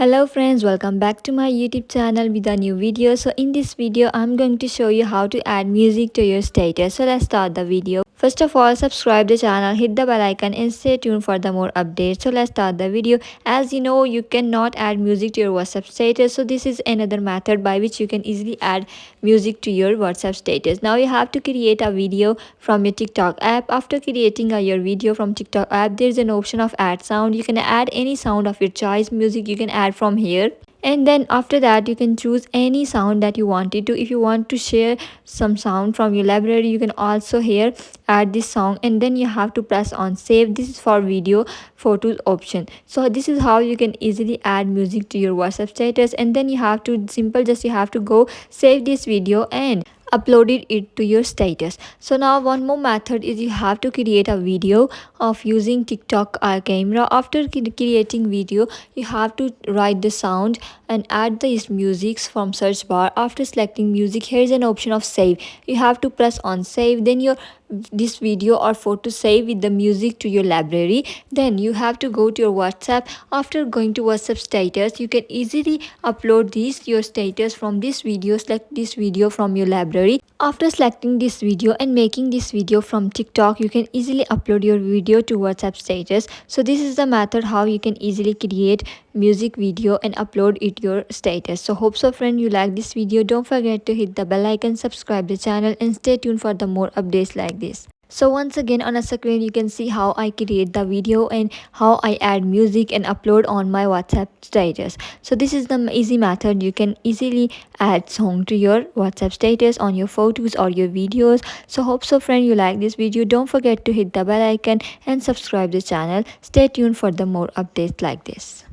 Hello friends, welcome back to my YouTube channel with a new video. So in this video, I'm going to show you how to add music to your status. So let's start the video. First of all, subscribe the channel, hit the bell icon and stay tuned for the more updates. So let's start the video. As you know, you cannot add music to your WhatsApp status. So this is another method by which you can easily add music to your WhatsApp status. Now you have to create a video from your TikTok app. After creating your video from TikTok app, there's an option of add sound. You can add any sound of your choice music you can add from here, and then after that you can choose any sound that you wanted to. If you want to share some sound from your library, you can also here add this song, and then you have to press on save. This is for video photos option. So this is how you can easily add music to your WhatsApp status, and then you have to you have to go save this video and uploaded it to your status. So now one more method is you have to create a video of using TikTok camera. After creating video, you have to write the sound and add these musics from search bar. After selecting music, here is an option of save. You have to press on save, then your this video or photo save with the music to your library. Then you have to go to your WhatsApp. After going to WhatsApp status, you can easily upload this your status from this video. Select this video from your library. After selecting this video and making this video from TikTok, you can easily upload your video to WhatsApp status. So this is the method how you can easily create music video and upload it your status. So hope so friend you like this video. Don't forget to hit the bell icon, subscribe the channel and stay tuned for the more updates like this. So once again on a screen you can see how I create the video and how I add music and upload on my WhatsApp status. So this is the easy method. You can easily add song to your WhatsApp status on your photos or your videos. So hope so friend you like this video. Don't forget to hit the bell icon and subscribe the channel. Stay tuned for the more updates like this.